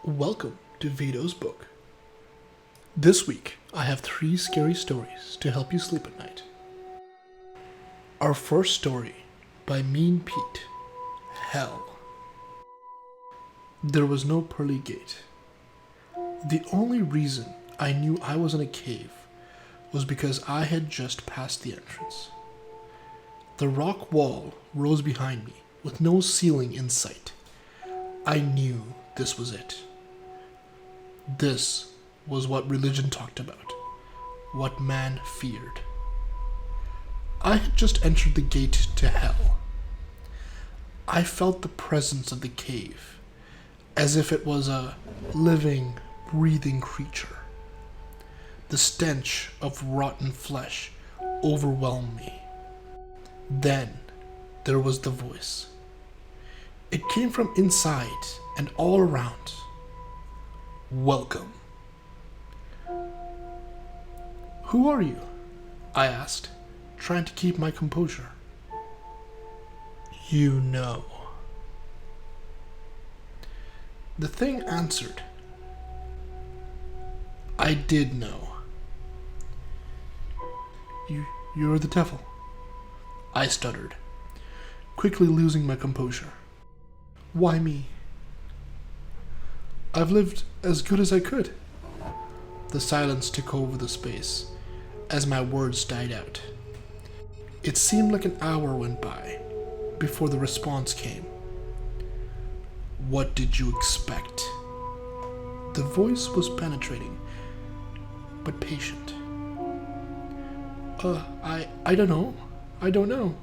Welcome to Veto's book. This week, I have 3 scary stories to help you sleep at night. Our first story by MeanPete, Hell. There was no pearly gate. The only reason I knew I was in a cave was because I had just passed the entrance. The rock wall rose behind me with no ceiling in sight. I knew this was it. This was what religion talked about, what man feared. I had just entered the gate to hell. I felt the presence of the cave, as if it was a living, breathing creature. The stench of rotten flesh overwhelmed me. Then there was the voice. It came from inside and all around. Welcome. Who are you? I asked, trying to keep my composure. You know. The thing answered. I did know. You're the devil, I stuttered, quickly losing my composure. Why me? I've lived as good as I could. The silence took over the space as my words died out. It seemed like an hour went by before the response came. What did you expect? The voice was penetrating, but patient. I don't know. I don't know.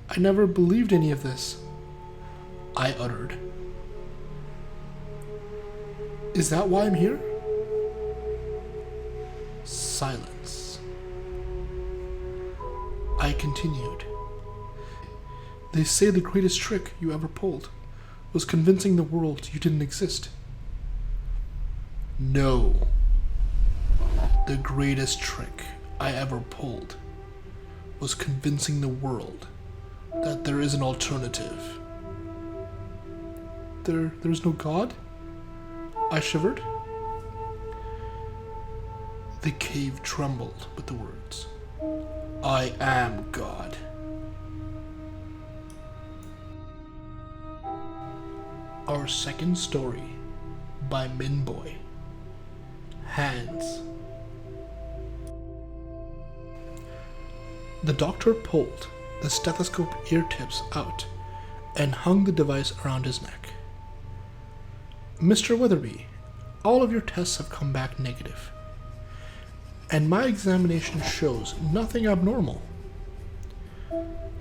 I never believed any of this, I uttered. Is that why I'm here? Silence. I continued. They say the greatest trick you ever pulled was convincing the world you didn't exist. No. The greatest trick I ever pulled was convincing the world that there is an alternative. There's no God? I shivered. The cave trembled with the words, I am God. Our second story by MeanPete, Hands. The doctor pulled the stethoscope ear tips out and hung the device around his neck. Mr. Weatherby, all of your tests have come back negative, and my examination shows nothing abnormal.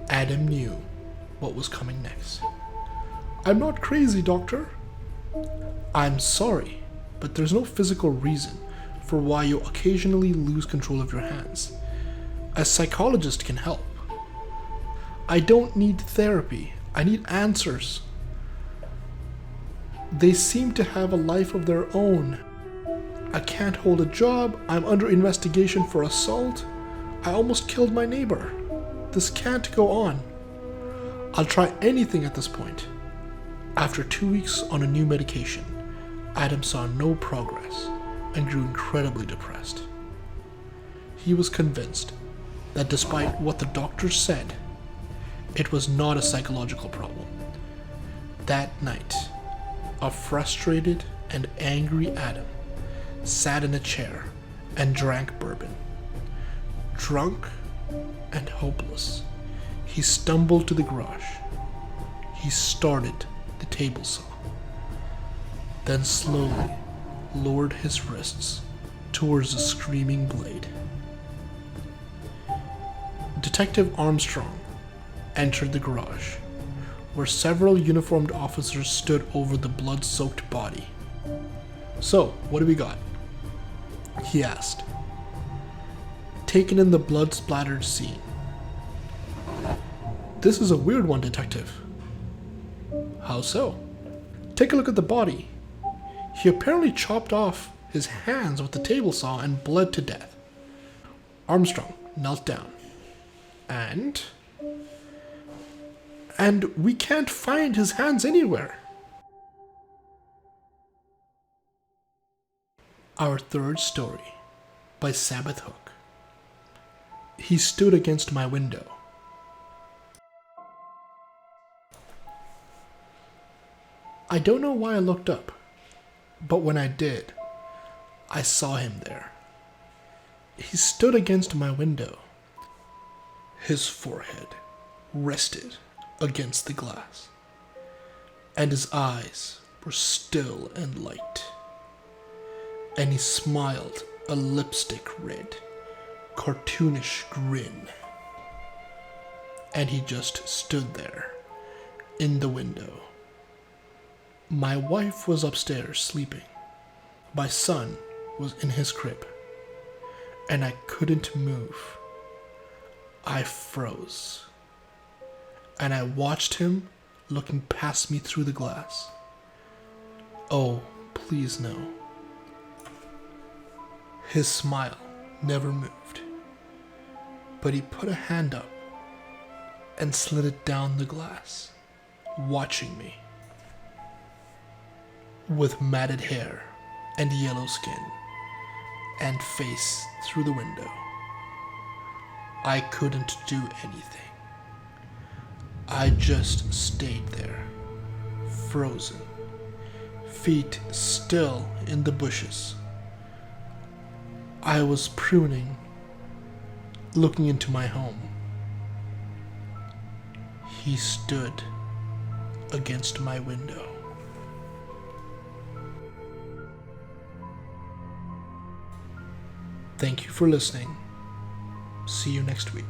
Adam knew what was coming next. I'm not crazy, doctor. I'm sorry, but there's no physical reason for why you occasionally lose control of your hands. A psychologist can help. I don't need therapy. I need answers. They seem to have a life of their own. I can't hold a job. I'm under investigation for assault. I almost killed my neighbor. This can't go on. I'll try anything at this point. After 2 weeks on a new medication, Adam saw no progress and grew incredibly depressed. He was convinced that despite what the doctors said, it was not a psychological problem. That night, a frustrated and angry Adam sat in a chair and drank bourbon. Drunk and hopeless, he stumbled to the garage. He started the table saw, then slowly lowered his wrists towards the screaming blade. Detective Armstrong entered the garage, where several uniformed officers stood over the blood-soaked body. So, what do we got? He asked, taken in the blood-splattered scene. This is a weird one, Detective. How so? Take a look at the body. He apparently chopped off his hands with the table saw and bled to death. Armstrong knelt down. And we can't find his hands anywhere. Our third story, by Sabethook. He stood against my window. I don't know why I looked up, but when I did, I saw him there. He stood against my window. His forehead rested against the glass, and his eyes were still and light. And he smiled a lipstick red, cartoonish grin. And he just stood there, in the window. My wife was upstairs sleeping. My son was in his crib. And I couldn't move. I froze. And I watched him looking past me through the glass. Oh, please no. His smile never moved, but he put a hand up and slid it down the glass, watching me. With matted hair and yellow skin and face through the window, I couldn't do anything. I just stayed there, frozen, feet still in the bushes. I was pruning, looking into my home. He stood against my window. Thank you for listening. See you next week.